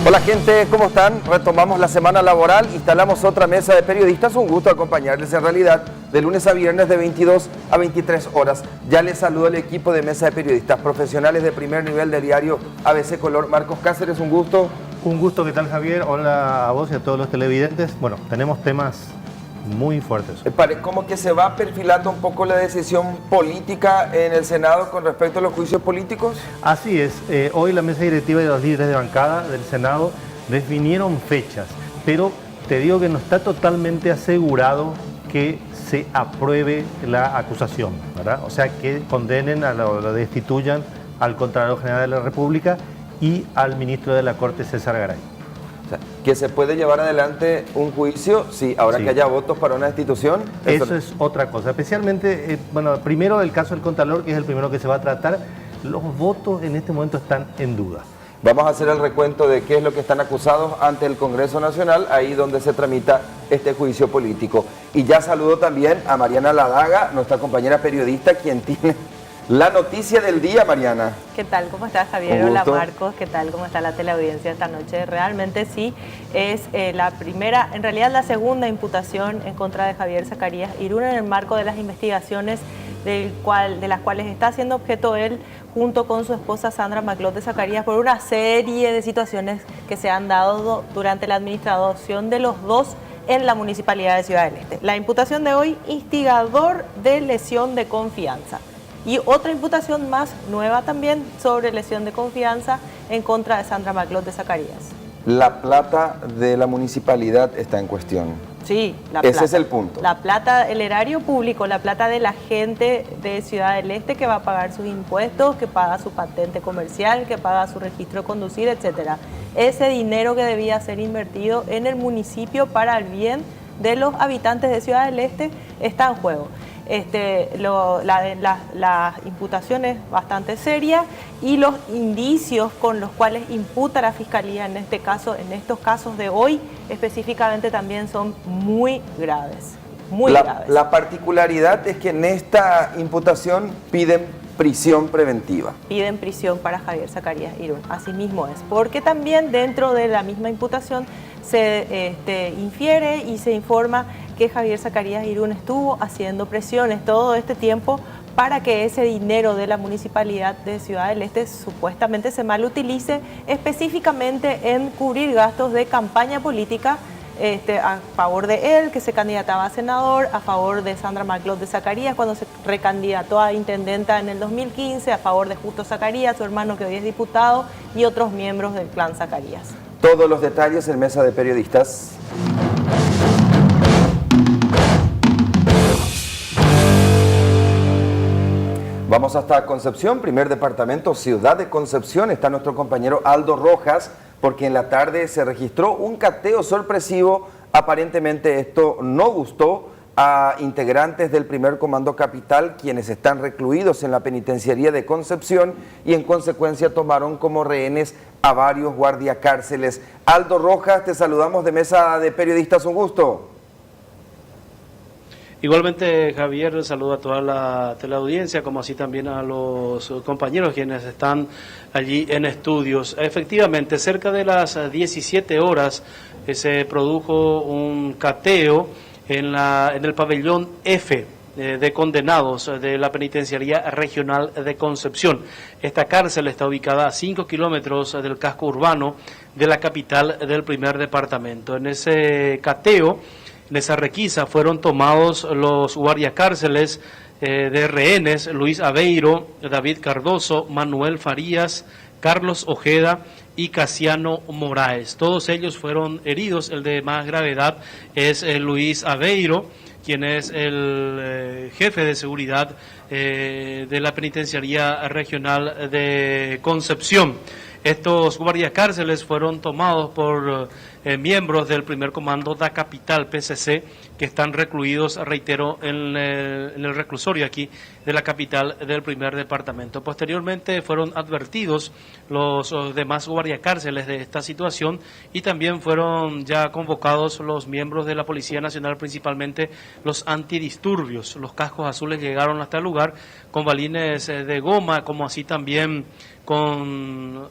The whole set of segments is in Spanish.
Hola gente, ¿cómo están? Retomamos la semana laboral, instalamos otra mesa de periodistas, un gusto acompañarles en realidad de lunes a viernes de 22 a 23 horas. Ya les saludo al equipo de mesa de periodistas profesionales de primer nivel del diario ABC Color. Marcos Cáceres, un gusto. Un gusto, ¿qué tal Javier? Hola a vos y a todos los televidentes. Bueno, tenemos temas muy fuertes. Como que se va perfilando un poco la decisión política en el Senado con respecto a los juicios políticos. Así es, hoy la mesa directiva y los líderes de bancada del Senado definieron fechas, pero te digo que no está totalmente asegurado que se apruebe la acusación, ¿verdad? O sea, que condenen, lo destituyan al Contralor General de la República y al ministro de la Corte, César Garay. O sea, que se puede llevar adelante un juicio, sí, ahora que haya votos para una destitución. Eso es otra cosa, especialmente, bueno, primero el caso del Contralor, que es el primero que se va a tratar. Los votos en este momento están en duda. Vamos a hacer el recuento de qué es lo que están acusados ante el Congreso Nacional, ahí donde se tramita este juicio político. Y ya saludo también a Mariana Ladaga, nuestra compañera periodista, quien tiene la noticia del día. Mariana. ¿Qué tal? ¿Cómo estás, Javier? Hola, Marcos. ¿Qué tal? ¿Cómo está la teleaudiencia esta noche? Realmente sí, es la primera, en realidad la segunda imputación en contra de Javier Zacarías Irún en el marco de las investigaciones de las cuales está siendo objeto él junto con su esposa Sandra Maclot de Zacarías por una serie de situaciones que se han dado durante la administración de los dos en la Municipalidad de Ciudad del Este. La imputación de hoy, instigador de lesión de confianza. Y otra imputación más nueva también sobre lesión de confianza en contra de Sandra Maclot de Zacarías. La plata de la municipalidad está en cuestión. Sí, la plata. Ese es el punto. La plata, el erario público, la plata de la gente de Ciudad del Este que va a pagar sus impuestos, que paga su patente comercial, que paga su registro de conducir, etcétera. Ese dinero que debía ser invertido en el municipio para el bien de los habitantes de Ciudad del Este está en juego. La imputación es bastante seria y los indicios con los cuales imputa la Fiscalía en este caso, en estos casos de hoy específicamente, también son muy graves. Graves. La particularidad es que en esta imputación piden prisión preventiva. Piden prisión para Javier Zacarías Irún, así mismo es, porque también dentro de la misma imputación se infiere y se informa que Javier Zacarías Irún estuvo haciendo presiones todo este tiempo para que ese dinero de la Municipalidad de Ciudad del Este supuestamente se malutilice específicamente en cubrir gastos de campaña política a favor de él, que se candidataba a senador, a favor de Sandra Maclot de Zacarías cuando se recandidató a intendenta en el 2015, a favor de Justo Zacarías, su hermano que hoy es diputado, y otros miembros del clan Zacarías. Todos los detalles en Mesa de Periodistas. Vamos hasta Concepción, primer departamento, ciudad de Concepción. Está nuestro compañero Aldo Rojas, porque en la tarde se registró un cateo sorpresivo. Aparentemente esto no gustó a integrantes del primer comando capital, quienes están recluidos en la penitenciaría de Concepción y en consecuencia tomaron como rehenes a varios guardiacárceles. Aldo Rojas, te saludamos de Mesa de Periodistas, un gusto. Igualmente, Javier, saludo a toda la teleaudiencia, como así también a los compañeros quienes están allí en estudios. Efectivamente, cerca de las 17 horas se produjo un cateo en el pabellón F de condenados de la Penitenciaría Regional de Concepción. Esta cárcel está ubicada a 5 kilómetros del casco urbano de la capital del primer departamento. En ese cateo, en esa requisa, fueron tomados los guardiacárceles de rehenes: Luis Aveiro, David Cardoso, Manuel Farías, Carlos Ojeda y Casiano Moraes. Todos ellos fueron heridos. El de más gravedad es Luis Aveiro, quien es el jefe de seguridad de la Penitenciaría Regional de Concepción. Estos guardiacárceles fueron tomados por miembros del primer comando da Capital PCC que están recluidos, reitero, en el reclusorio aquí de la capital del primer departamento. Posteriormente fueron advertidos los demás guardiacárceles de esta situación y también fueron ya convocados los miembros de la Policía Nacional, principalmente los antidisturbios. Los cascos azules llegaron hasta el lugar con balines de goma, como así también con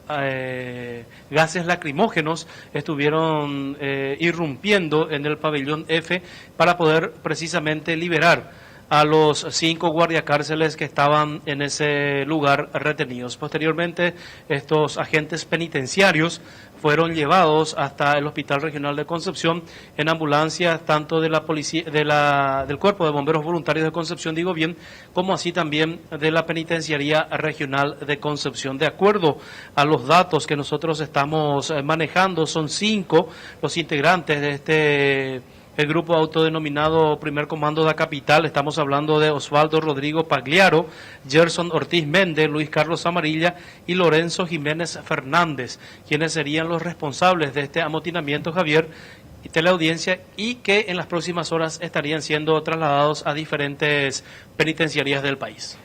gases lacrimógenos, estuvieron irrumpiendo en el pabellón F para poder precisamente liberar a los 5 guardiacárceles que estaban en ese lugar retenidos. Posteriormente, estos agentes penitenciarios fueron llevados hasta el Hospital Regional de Concepción en ambulancias tanto de la policía, del Cuerpo de Bomberos Voluntarios de Concepción, digo bien, como así también de la Penitenciaría Regional de Concepción. De acuerdo a los datos que nosotros estamos manejando, son 5 los integrantes de el grupo autodenominado Primer Comando da Capital. Estamos hablando de Osvaldo Rodrigo Pagliaro, Gerson Ortiz Méndez, Luis Carlos Amarilla y Lorenzo Jiménez Fernández, quienes serían los responsables de este amotinamiento, Javier, y teleaudiencia, y que en las próximas horas estarían siendo trasladados a diferentes penitenciarías del país.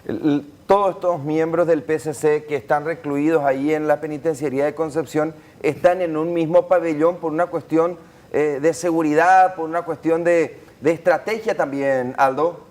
Todos estos miembros del PCC que están recluidos ahí en la Penitenciaría de Concepción están en un mismo pabellón por una cuestión de seguridad, por una cuestión de estrategia también, Aldo.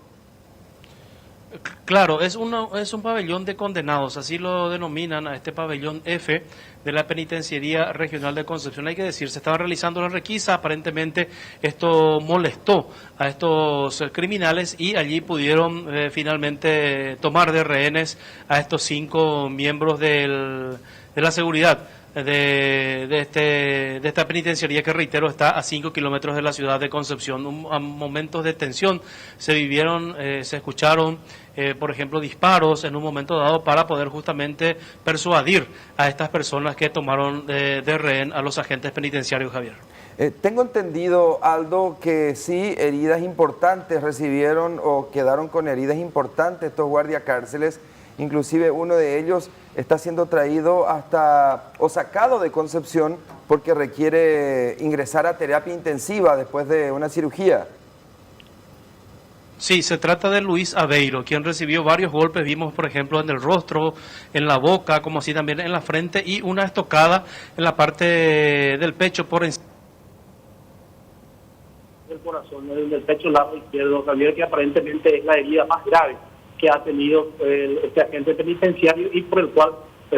Claro, es un pabellón de condenados, así lo denominan a este pabellón F de la Penitenciaría Regional de Concepción. Hay que decir, se estaba realizando la requisa, aparentemente esto molestó a estos criminales y allí pudieron finalmente tomar de rehenes a estos 5 miembros de la seguridad de esta penitenciaría, que reitero está a 5 kilómetros de la ciudad de Concepción. Momentos de tensión se vivieron, se escucharon, por ejemplo, disparos en un momento dado para poder justamente persuadir a estas personas que tomaron de rehén a los agentes penitenciarios, Javier. Tengo entendido, Aldo, que sí, heridas importantes recibieron o quedaron con heridas importantes estos guardiacárceles. Inclusive uno de ellos está siendo traído o sacado de Concepción porque requiere ingresar a terapia intensiva después de una cirugía. Sí, se trata de Luis Aveiro, quien recibió varios golpes, vimos por ejemplo en el rostro, en la boca, como así también en la frente, y una estocada en la parte del pecho por encima del corazón, del pecho lado izquierdo, Javier, que aparentemente es la herida más grave que ha tenido este agente penitenciario y por el cual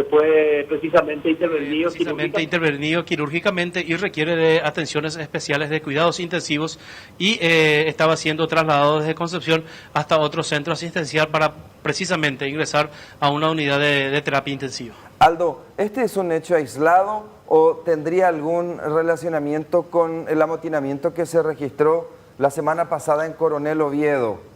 fue precisamente intervenido quirúrgicamente y requiere de atenciones especiales de cuidados intensivos y estaba siendo trasladado desde Concepción hasta otro centro asistencial para precisamente ingresar a una unidad de terapia intensiva. Aldo, ¿este es un hecho aislado o tendría algún relacionamiento con el amotinamiento que se registró la semana pasada en Coronel Oviedo?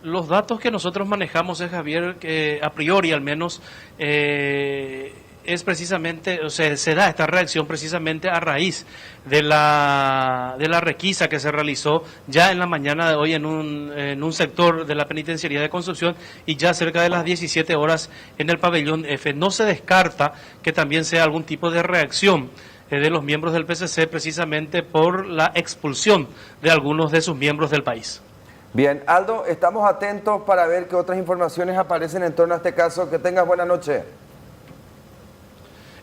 Los datos que nosotros manejamos, Javier, que a priori al menos es precisamente, o sea, se da esta reacción precisamente a raíz de la requisa que se realizó ya en la mañana de hoy en un sector de la Penitenciaría de Concepción y ya cerca de las 17 horas en el pabellón F. No se descarta que también sea algún tipo de reacción de los miembros del PCC precisamente por la expulsión de algunos de sus miembros del país. Bien, Aldo, estamos atentos para ver qué otras informaciones aparecen en torno a este caso. Que tengas buena noche.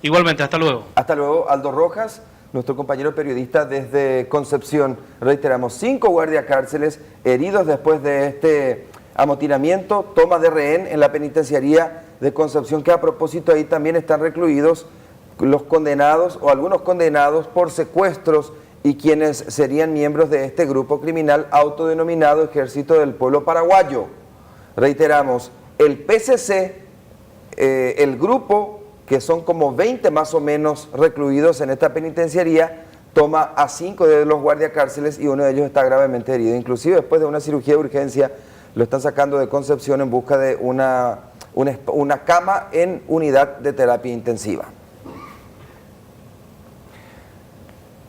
Igualmente, hasta luego. Hasta luego, Aldo Rojas, nuestro compañero periodista desde Concepción. Reiteramos, 5 guardiacárceles heridos después de este amotinamiento, toma de rehén en la Penitenciaría de Concepción, que a propósito ahí también están recluidos los condenados o algunos condenados por secuestros y quienes serían miembros de este grupo criminal autodenominado Ejército del Pueblo Paraguayo. Reiteramos, el PCC, el grupo, que son como 20 más o menos recluidos en esta penitenciaría, toma a 5 de los guardiacárceles y uno de ellos está gravemente herido. Inclusive después de una cirugía de urgencia lo están sacando de Concepción en busca de una cama en unidad de terapia intensiva.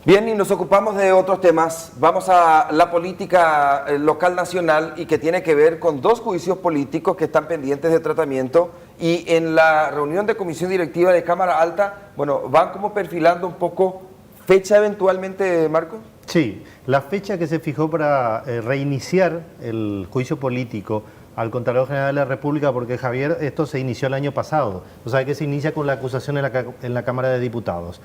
Bien, y nos ocupamos de otros temas. Vamos a la política local nacional y que tiene que ver con 2 juicios políticos que están pendientes de tratamiento Y en la reunión de comisión directiva de Cámara Alta, bueno, van como perfilando un poco fecha eventualmente, Marcos. Sí, la fecha que se fijó para reiniciar el juicio político al Contralor General de la República, porque Javier, esto se inició el año pasado, o sea que se inicia con la acusación en la Cámara de Diputados.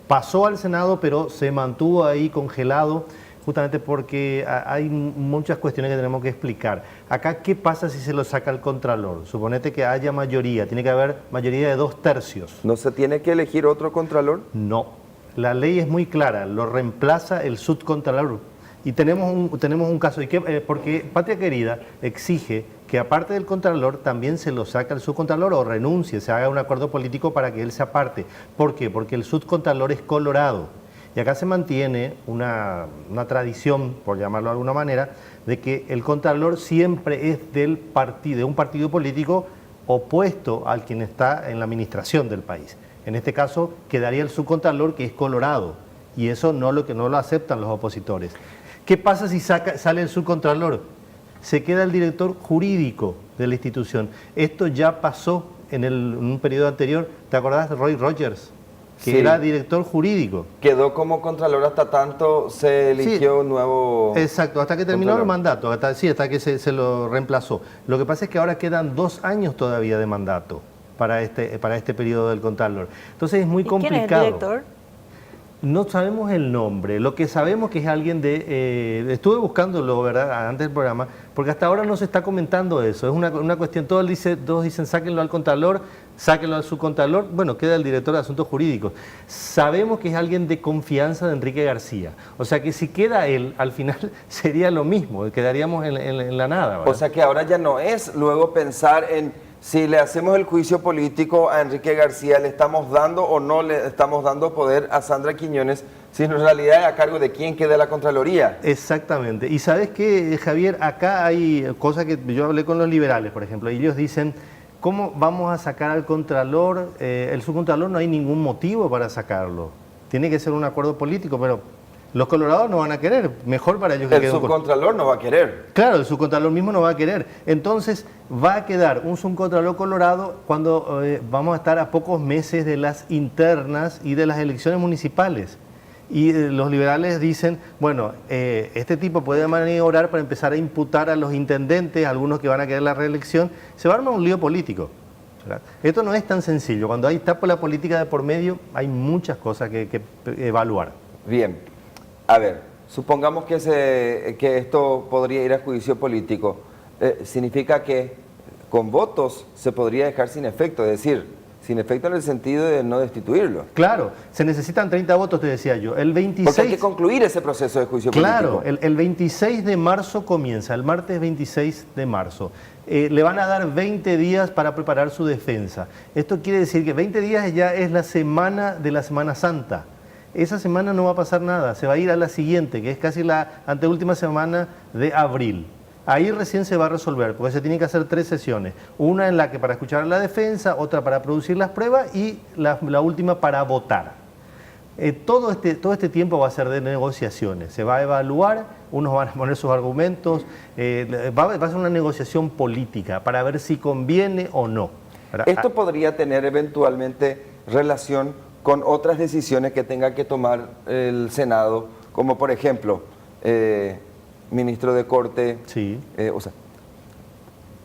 Pasó al Senado, pero se mantuvo ahí congelado, justamente porque hay muchas cuestiones que tenemos que explicar. Acá, ¿qué pasa si se lo saca el Contralor? Suponete que haya mayoría, tiene que haber mayoría de 2/3. ¿No se tiene que elegir otro Contralor? No. La ley es muy clara, lo reemplaza el subcontralor. Y tenemos un caso, porque Patria Querida exige que aparte del Contralor también se lo saque al subcontralor o renuncie, se haga un acuerdo político para que él se aparte. ¿Por qué? Porque el subcontralor es colorado. Y acá se mantiene una tradición, por llamarlo de alguna manera, de que el Contralor siempre es de un partido político opuesto al quien está en la administración del país. En este caso quedaría el subcontralor, que es colorado, y eso no lo aceptan los opositores. ¿Qué pasa si sale el subcontralor? Se queda el director jurídico de la institución. Esto ya pasó en un periodo anterior. ¿Te acordás de Roy Rogers? Que sí, era director jurídico. Quedó como contralor hasta tanto se eligió un nuevo... Exacto, hasta que terminó el mandato, hasta que se lo reemplazó. Lo que pasa es que ahora quedan 2 años todavía de mandato para este periodo del Contralor. Entonces es muy complicado. ¿Quién es el director? No sabemos el nombre, lo que sabemos que es alguien estuve buscándolo, ¿verdad?, antes del programa, porque hasta ahora no se está comentando eso, es una cuestión, todos dicen sáquenlo al Contralor, sáquenlo al subcontralor, bueno, queda el director de Asuntos Jurídicos. Sabemos que es alguien de confianza de Enrique García, o sea que si queda él, al final sería lo mismo, quedaríamos en la nada, ¿verdad? O sea que ahora ya no es luego pensar en si le hacemos el juicio político a Enrique García, le estamos dando o no le estamos dando poder a Sandra Quiñones, sino en realidad es a cargo de quién queda la Contraloría. Exactamente. Y ¿sabes qué, Javier? Acá hay cosas que yo hablé con los liberales, por ejemplo, y ellos dicen, ¿cómo vamos a sacar al Contralor? El subcontralor no hay ningún motivo para sacarlo. Tiene que ser un acuerdo político, pero los colorados no van a querer, mejor para ellos que el subcontralor no va a querer. Claro, el subcontralor mismo no va a querer. Entonces va a quedar un subcontralor colorado cuando vamos a estar a pocos meses de las internas y de las elecciones municipales. Y los liberales dicen, bueno, este tipo puede maniobrar para empezar a imputar a los intendentes, algunos que van a querer la reelección. Se va a armar un lío político, ¿verdad? Esto no es tan sencillo. Cuando hay tapa la política de por medio, hay muchas cosas que evaluar. Bien. A ver, supongamos que esto podría ir a juicio político. Significa que con votos se podría dejar sin efecto, es decir, sin efecto en el sentido de no destituirlo. Claro, se necesitan 30 votos, te decía yo. El 26... Porque hay que concluir ese proceso de juicio político. Claro, el 26 de marzo comienza, el martes 26 de marzo. Le van a dar 20 días para preparar su defensa. Esto quiere decir que 20 días ya es la semana de la Semana Santa. Esa semana no va a pasar nada, se va a ir a la siguiente, que es casi la anteúltima semana de abril. Ahí recién se va a resolver, porque se tienen que hacer 3 sesiones. Una en la que para escuchar la defensa, otra para producir las pruebas y la última para votar. Todo este tiempo va a ser de negociaciones. Se va a evaluar, unos van a poner sus argumentos, va a ser una negociación política para ver si conviene o no. Esto podría tener eventualmente relación con otras decisiones que tenga que tomar el Senado, como por ejemplo, ministro de Corte. Sí.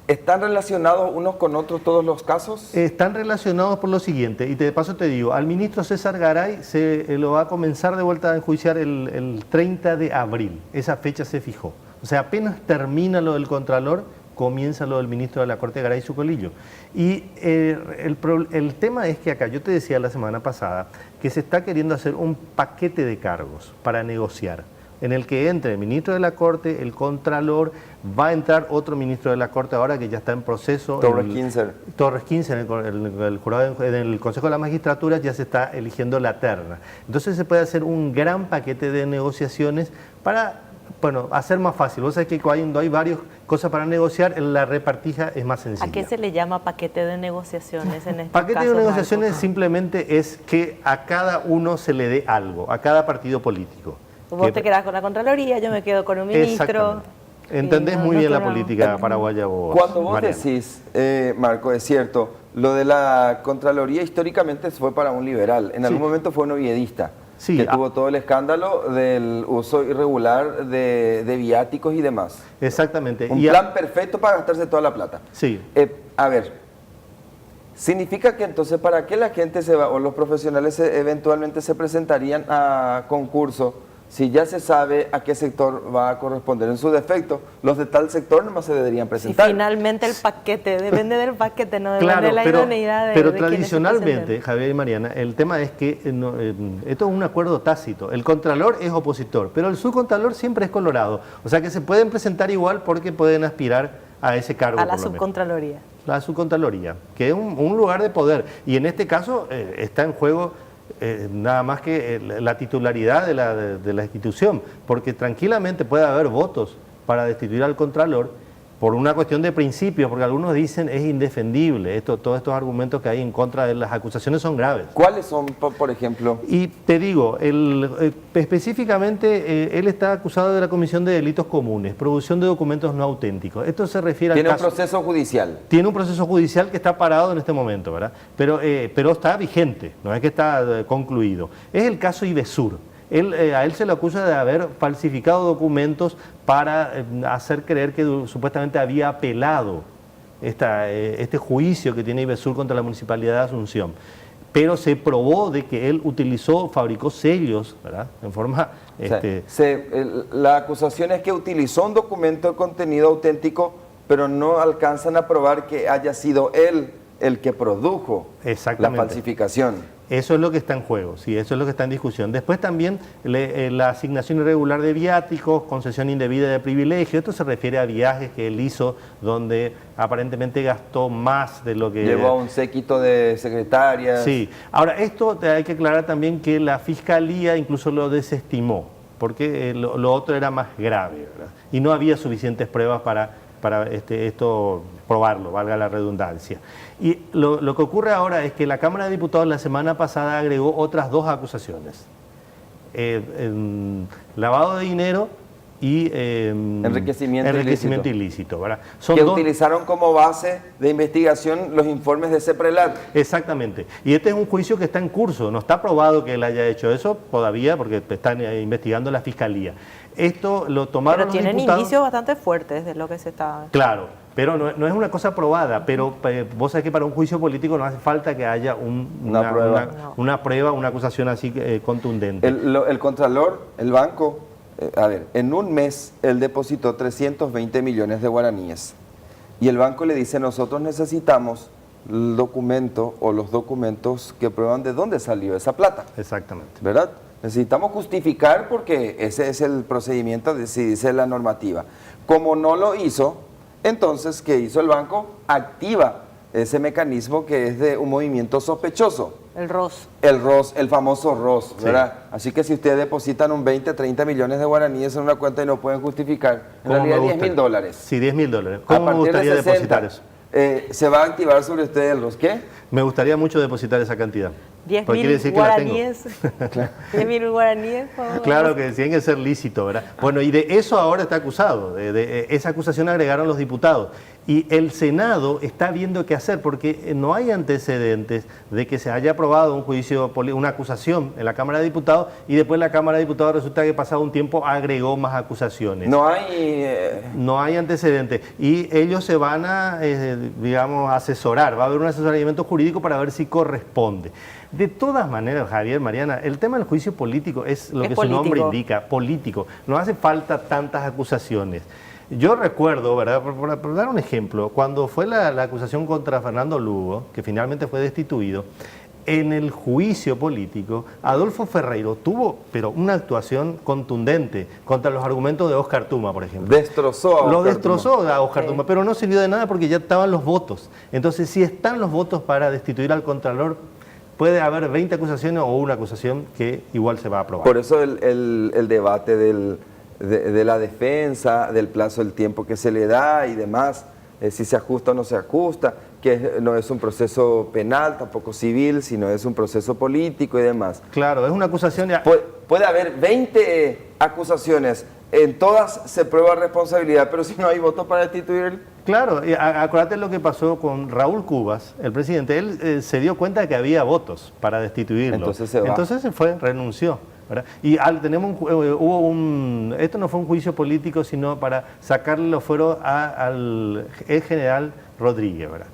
¿Están relacionados unos con otros todos los casos? Están relacionados por lo siguiente, y de paso te digo, al ministro César Garay se lo va a comenzar de vuelta a enjuiciar el 30 de abril, esa fecha se fijó. O sea, apenas termina lo del Contralor, comienza lo del ministro de la Corte, Garay Zucolillo. Y el tema es que acá, yo te decía la semana pasada, que se está queriendo hacer un paquete de cargos para negociar, en el que entre el ministro de la Corte, el Contralor, va a entrar otro ministro de la Corte ahora que ya está en proceso. Torres Kinzer. Torres Kinzer, en el Consejo de la Magistratura ya se está eligiendo la terna. Entonces se puede hacer un gran paquete de negociaciones para, bueno, hacer más fácil. Vos sabés que cuando hay varias cosas para negociar, la repartija es más sencilla. ¿A qué se le llama paquete de negociaciones en este Paquete caso, de negociaciones Marco? Simplemente es que a cada uno se le dé algo, a cada partido político. Vos te quedás con la Contraloría, yo me quedo con un ministro. Entendés muy bien la política paraguaya vos. Cuando vos Mariana. decís, Marco, es cierto, lo de la Contraloría históricamente fue para un liberal, en algún momento fue un oviedista, que tuvo todo el escándalo del uso irregular de viáticos y demás. Exactamente. Un plan perfecto para gastarse toda la plata. Sí. A ver, ¿significa que entonces para qué la gente se va o los profesionales eventualmente se presentarían a concurso si ya se sabe a qué sector va a corresponder? En su defecto, los de tal sector nomás se deberían presentar. Y finalmente el paquete, depende del paquete, no depende Claro, de la idoneidad de pero quienes se tradicionalmente, presenten. Javier y Mariana, el tema es que esto es un acuerdo tácito. El contralor es opositor, pero el subcontralor siempre es colorado. O sea que se pueden presentar igual porque pueden aspirar a ese cargo. A la subcontraloría. La subcontraloría, que es un lugar de poder. Y en este caso está en juego nada más que la titularidad de la institución, porque tranquilamente puede haber votos para destituir al contralor por una cuestión de principios, porque algunos dicen es indefendible. Todos estos argumentos que hay en contra de las acusaciones son graves. ¿Cuáles son, por ejemplo? Y te digo, específicamente él está acusado de la comisión de delitos comunes, producción de documentos no auténticos. Esto se refiere al caso... Tiene un proceso judicial. Tiene un proceso judicial que está parado en este momento, ¿verdad? Pero está vigente, no es que está concluido. Es el caso Ivesur. A él se le acusa de haber falsificado documentos para hacer creer que supuestamente había apelado este juicio que tiene Ivesur contra la Municipalidad de Asunción. Pero se probó de que él fabricó sellos, ¿verdad? En forma... la acusación es que utilizó un documento de contenido auténtico, pero no alcanzan a probar que haya sido él el que produjo la falsificación. Eso es lo que está en juego, sí, eso es lo que está en discusión. Después también la asignación irregular de viáticos, concesión indebida de privilegio, esto se refiere a viajes que él hizo donde aparentemente gastó más de lo que... Llevó a un séquito de secretarias. Sí, ahora esto hay que aclarar también que la Fiscalía incluso lo desestimó, porque lo otro era más grave, ¿verdad? Y no había suficientes pruebas para esto probarlo, valga la redundancia. Y lo que ocurre ahora es que la Cámara de Diputados la semana pasada agregó otras dos acusaciones. Lavado de dinero y enriquecimiento ilícito, ¿verdad? Que utilizaron como base de investigación los informes de CEPRELAT. Exactamente. Y este es un juicio que está en curso. No está probado que él haya hecho eso todavía porque están investigando la Fiscalía. Esto lo tomaron los diputados. Pero tienen indicios bastante fuertes de lo que se está... Claro, pero no es una cosa probada, pero vos sabés que para un juicio político no hace falta que haya una prueba, una acusación así contundente. El contralor, el banco, en un mes él depositó 320 millones de guaraníes y el banco le dice, nosotros necesitamos el documento o los documentos que prueban de dónde salió esa plata. Exactamente. ¿Verdad? Necesitamos justificar porque ese es el procedimiento, si dice la normativa. Como no lo hizo, entonces, ¿qué hizo el banco? Activa ese mecanismo que es de un movimiento sospechoso. El ROS. El ROS, el famoso ROS, ¿verdad? Sí. Así que si ustedes depositan un 20, 30 millones de guaraníes en una cuenta y no pueden justificar, en realidad $10.000. Sí, $10.000. ¿Cómo me gustaría depositar eso? ¿Se va a activar sobre ustedes el ROS qué? Me gustaría mucho depositar esa cantidad. 10.000 guaraníes. 10.000 guaraníes. Claro que tiene que ser lícito, ¿verdad? Bueno, y de eso ahora está acusado. De esa acusación agregaron los diputados. Y el Senado está viendo qué hacer, porque no hay antecedentes de que se haya aprobado un juicio, una acusación en la Cámara de Diputados y después la Cámara de Diputados resulta que pasado un tiempo agregó más acusaciones. No hay antecedentes. Y ellos se van a, digamos, asesorar. Va a haber un asesoramiento jurídico para ver si corresponde. De todas maneras, Javier, Mariana, el tema del juicio político es lo que su nombre indica, político. No hace falta tantas acusaciones. Yo recuerdo, ¿verdad? Por dar un ejemplo, cuando fue la acusación contra Fernando Lugo, que finalmente fue destituido, en el juicio político, Adolfo Ferreiro tuvo, pero una actuación contundente contra los argumentos de Óscar Tuma, por ejemplo. Destrozó a Óscar Tuma, pero no sirvió de nada porque ya estaban los votos. Entonces, si están los votos para destituir al Contralor, puede haber 20 acusaciones o una acusación que igual se va a aprobar. Por eso el debate de la defensa, del plazo del tiempo que se le da y demás, si se ajusta o no se ajusta, que no es un proceso penal, tampoco civil, sino es un proceso político y demás. Claro, es una acusación... Puede haber 20 acusaciones, en todas se prueba responsabilidad, pero si no hay votos para destituir, Claro, acuérdate lo que pasó con Raúl Cubas, el presidente. Él se dio cuenta de que había votos para destituirlo. Entonces se va. Entonces se fue, renunció, ¿verdad? Y esto no fue un juicio político, sino para sacarle los fueros al general Rodríguez, ¿verdad?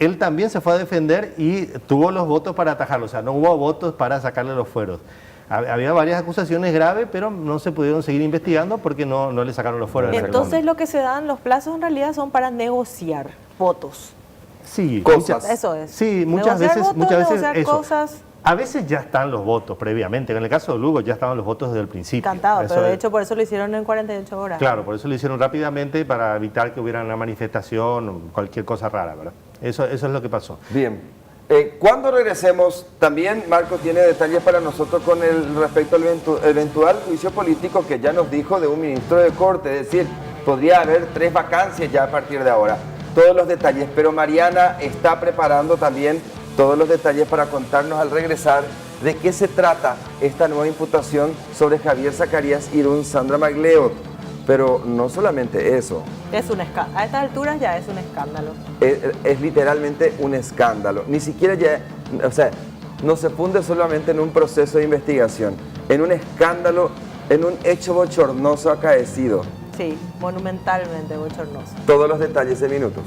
Él también se fue a defender y tuvo los votos para atajarlo, o sea, no hubo votos para sacarle los fueros. Había varias acusaciones graves, pero no se pudieron seguir investigando porque no le sacaron los fueros. Entonces lo que se dan los plazos en realidad son para negociar votos. Sí, Eso es. Sí, muchas veces eso. Cosas. A veces ya están los votos previamente. En el caso de Lugo ya estaban los votos desde el principio. Cantado, pero de hecho por eso lo hicieron en 48 horas. Claro, por eso lo hicieron rápidamente para evitar que hubiera una manifestación o cualquier cosa rara, ¿verdad? Eso es lo que pasó. Bien. Cuando regresemos, también Marco tiene detalles para nosotros con respecto al eventual juicio político que ya nos dijo de un ministro de corte, es decir, podría haber 3 vacancias ya a partir de ahora. Todos los detalles, pero Mariana está preparando también todos los detalles para contarnos al regresar de qué se trata esta nueva imputación sobre Javier Zacarías Irún, Sandra Magleot. Pero no solamente eso. Es un escándalo. A estas alturas ya es un escándalo. Es literalmente un escándalo. Ni siquiera ya, o sea, no se funde solamente en un proceso de investigación, en un escándalo, en un hecho bochornoso acaecido. Sí, monumentalmente bochornoso. Todos los detalles en minutos.